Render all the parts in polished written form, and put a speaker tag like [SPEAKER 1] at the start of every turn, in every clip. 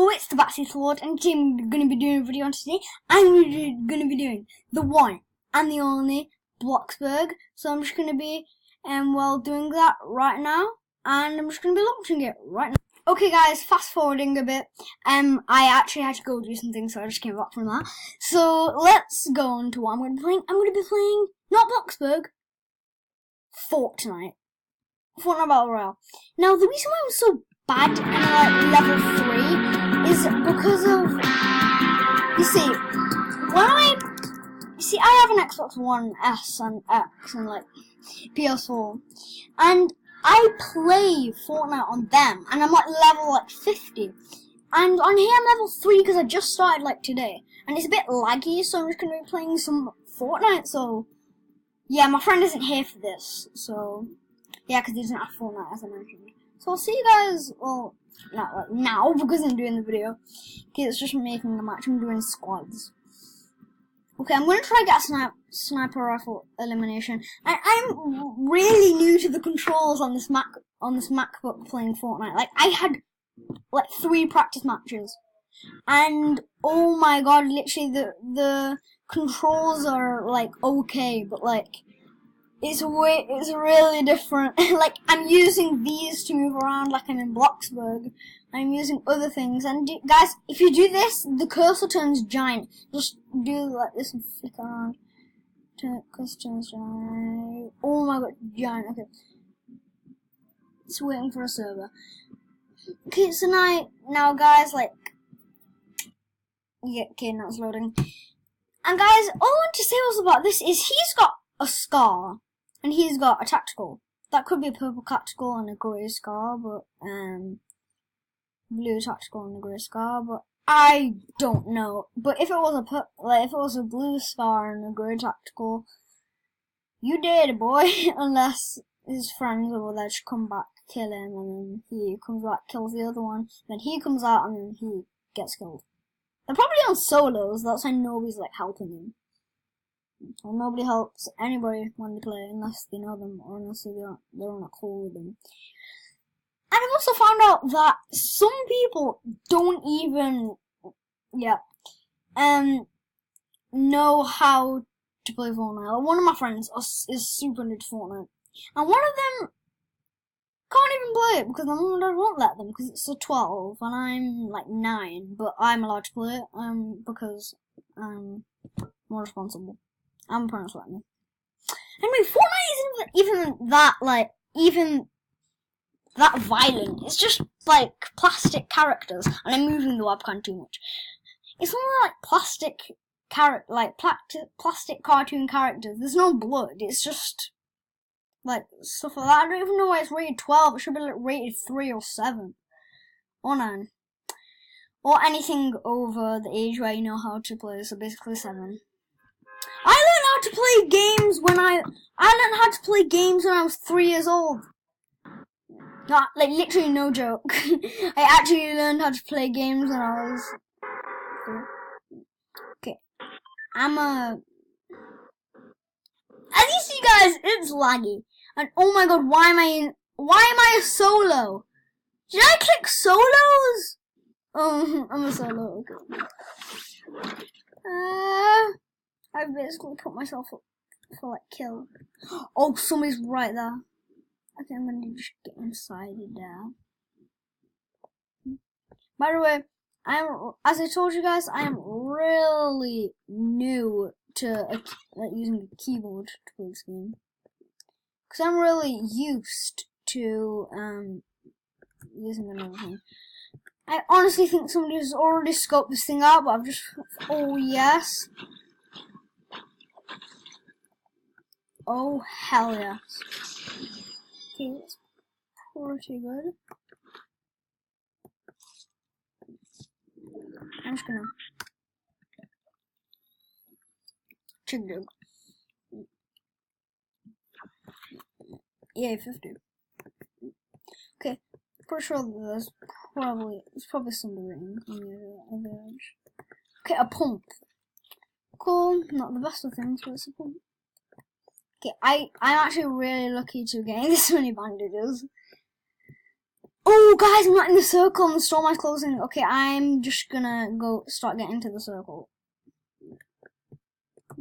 [SPEAKER 1] Hello, it's the Batsy Lord, and today I'm going to be doing a video on today. I'm going to be doing the one and the only Bloxburg. So I'm just going to be, doing that right now, and I'm just going to be launching it right now. Okay, guys, fast forwarding a bit. I actually had to go do something, so I just came back from that. So let's go on to what I'm going to be playing. I'm going to be playing not Bloxburg, Fortnite Battle Royale. Now, the reason why I'm so bad in level 3 is because of, I have an Xbox One S and X and PS4, and I play Fortnite on them, and I'm level 50, and on here I'm level 3 because I just started today, and it's a bit laggy, so I'm just going to be playing some Fortnite. So yeah, my friend isn't here for this, so yeah, because he doesn't have Fortnite, as I mentioned. So I'll see you guys, well, not now, because I'm doing the video. Okay, it's just making the match. I'm doing squads. Okay, I'm going to try to get a sniper rifle elimination. I'm really new to the controls on this MacBook playing Fortnite. I had 3 practice matches, and oh my god, literally the controls are okay, but it's really different. I'm using these to move around like I'm in Bloxburg. I'm using other things. And guys, if you do this, the cursor turns giant. Just do this and flick around. Cursor turns giant. Oh my god, giant. Okay. It's waiting for a server. Okay, so now guys, yeah, okay, now it's loading. And guys, all I want to say was about this is he's got a scar. And he's got a tactical. That could be a purple tactical and a grey scar, but blue tactical and a grey scar, but I don't know. But if it was a blue scar and a grey tactical, you did, boy. Unless his friends over there should come back, kill him, and then he comes back, kills the other one. Then he comes out and then he gets killed. They're probably on solos. That's why nobody's helping him. Well, nobody helps anybody when they play unless they know them or unless they're on a call with them. And I've also found out that some people don't even, know how to play Fortnite. One of my friends is super new to Fortnite, and one of them can't even play it because the mum and dad won't let them because it's a 12 and I'm 9, but I'm allowed to play it because I'm more responsible. I'm parents let me. Anyway, Fortnite isn't even that violent. It's just plastic characters, and I'm moving the webcam too much. It's more plastic plastic cartoon characters. There's no blood. It's just stuff like that. I don't even know why it's rated 12. It should be rated 3 or 7 or 9 or anything over the age where you know how to play. So basically 7. I learned how to play games when I learned how to play games when I was 3 years old. Not literally, no joke. I actually learned how to play games when I was 3. Okay, as you see, guys, it's laggy. And oh my god, why am I a solo? Did I click solos? Oh, I'm a solo. Okay. I've basically put myself up for kill. Oh, somebody's right there. Okay, I'm gonna just get inside it now. By the way, as I told you guys, I am really new to using a keyboard to play this game. Because I'm really used to using another thing. I honestly think somebody has already scoped this thing out, but I've just, oh yes. Oh, hell yes. Okay, that's pretty good. I'm just gonna check it. Yeah, 50. Okay, pretty sure there's probably somebody on the other edge. Okay, a pump. Cool, not the best of things, but it's a pump. Okay, I'm actually really lucky to get this many bandages. Oh, guys, I'm not in the circle and the store might closing. Okay, I'm just gonna go start getting to the circle.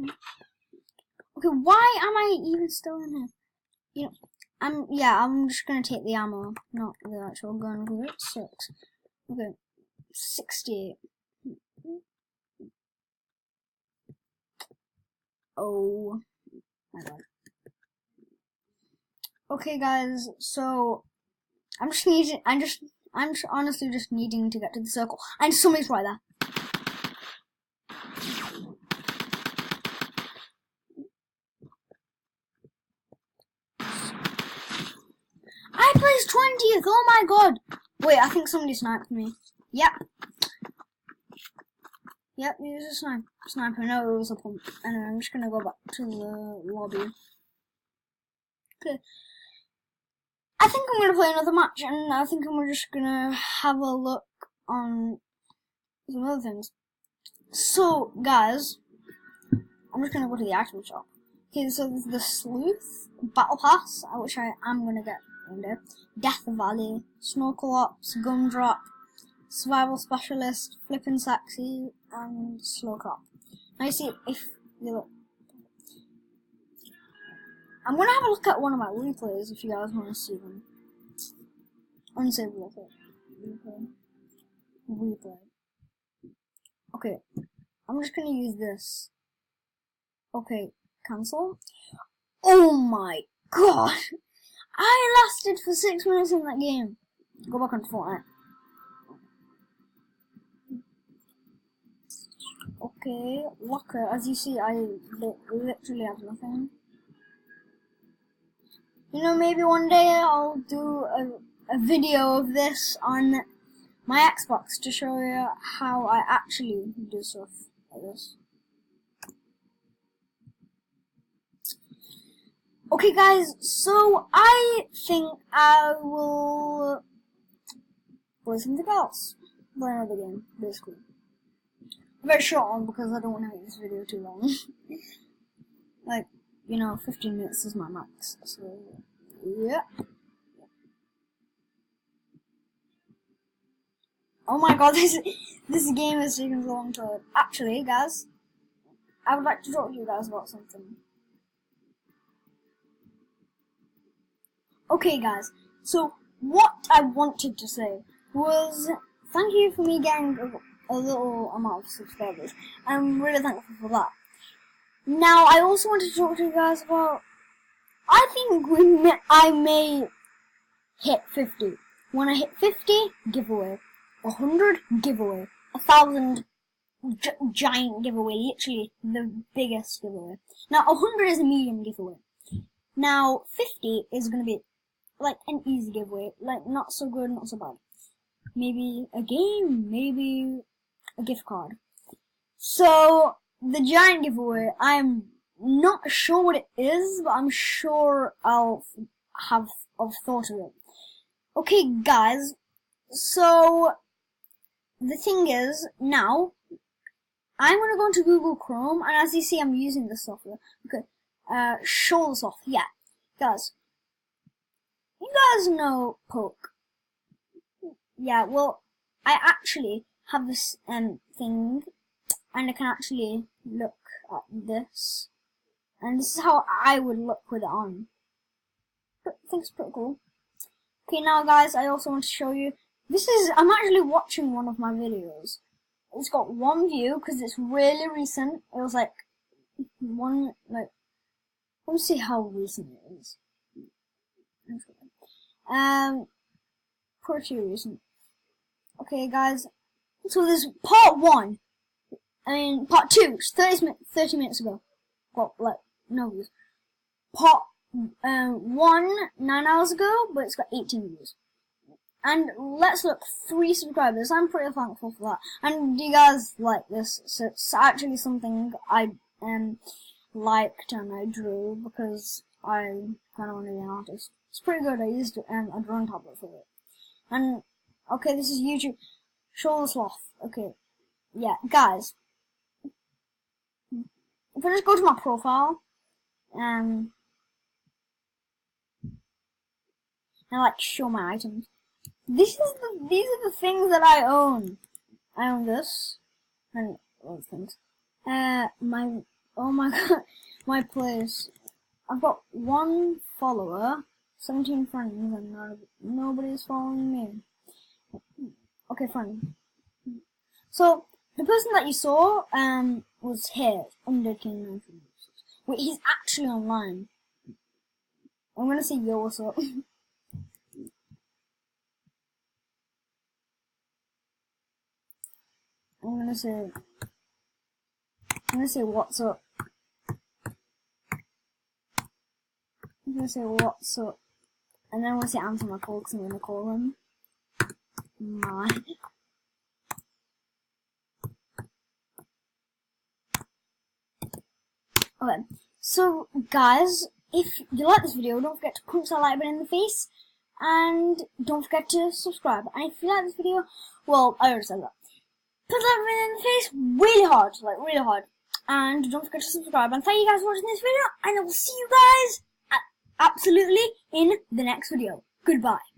[SPEAKER 1] Okay, why am I even still in here? You know, I'm just gonna take the ammo, not the actual gun, because it sucks. Okay, 60. Oh my god. Okay, guys, so I'm honestly just needing to get to the circle, and somebody's right there. I placed 20th. Oh my god. Wait, I think somebody sniped me. Yep. Yep, he was a sniper. No, it was a pump. Anyway, I'm just gonna go back to the lobby. Okay. I think I'm gonna play another match, and I think I'm just gonna have a look on some other things. So, guys, I'm just gonna go to the item shop. Okay, so there's the Sleuth Battle Pass, which I am gonna get one day. Death Valley, Snorkel Ops, Gumdrop, Survival Specialist, Flippin' Sexy, and Slow Cop. Now you see, if you look, I'm gonna have a look at one of my replays if you guys want to see them. Unsave replay. Okay, I'm just gonna use this. Okay, cancel. Oh my god! I lasted for 6 minutes in that game. Go back onto Fortnite. Okay, locker. As you see, I literally have nothing. You know, maybe one day I'll do a video of this on my Xbox to show you how I actually do stuff like this. Okay, guys, so I think I will play something else. Play another game, basically. A very short one because I don't want to make this video too long. Like, 15 minutes is my max. So, yeah. Oh my god, this game is taking so long to. Actually, guys, I would like to talk to you guys about something. Okay, guys, so what I wanted to say was thank you for me getting a little amount of subscribers. I'm really thankful for that. Now, I also wanted to talk to you guys about, I think I may hit 50. When I hit 50, giveaway. 100, giveaway. 1,000, giant giveaway. Literally, the biggest giveaway. Now, 100 is a medium giveaway. Now, 50 is going to be like an easy giveaway, like not so good, not so bad. Maybe a game, maybe a gift card. So, the giant giveaway, I'm not sure what it is, but I'm sure I've thought of it. Okay, guys, so the thing is, now, I'm gonna go into Google Chrome, and as you see, I'm using this software. Okay, show the software, yeah. Guys, you guys know Poke. Yeah, well, I actually have this thing, and I can actually look at this, and this is how I would look with it on. I think it's pretty cool. Okay, now guys, I also want to show you, I'm actually watching one of my videos. It's got 1 view, because it's really recent. It was like, let's see how recent it is. Pretty recent. Okay, guys. So there's part 1. Part 2, which 30 minutes ago. Well, no views. Part 1, 9 hours ago, but it's got 18 views. And let's look, 3 subscribers. I'm pretty thankful for that. And do you guys like this? So it's actually something I liked and I drew because I kind of want to be an artist. It's pretty good. I used a drawing tablet for it. And okay, this is YouTube. Shoulder Sloth. Okay, yeah, guys. If I just go to my profile, and show my items. these are the things that I own. I own this and all things. Oh my god, my place. I've got 1 follower, 17 friends, and nobody's following me. Okay, fine. So the person that you saw was here under King. Wait, he's actually online. I'm gonna say yo, what's up? I'm gonna say what's up. I'm gonna say what's up, and then I'm gonna say answer my call because I'm gonna call him. My. Okay, so guys, if you like this video, don't forget to punch that like button in the face, and don't forget to subscribe. And if you like this video, well, I already said that. Put that button in the face really hard, like really hard. And don't forget to subscribe. And thank you guys for watching this video, and I will see you guys absolutely in the next video. Goodbye.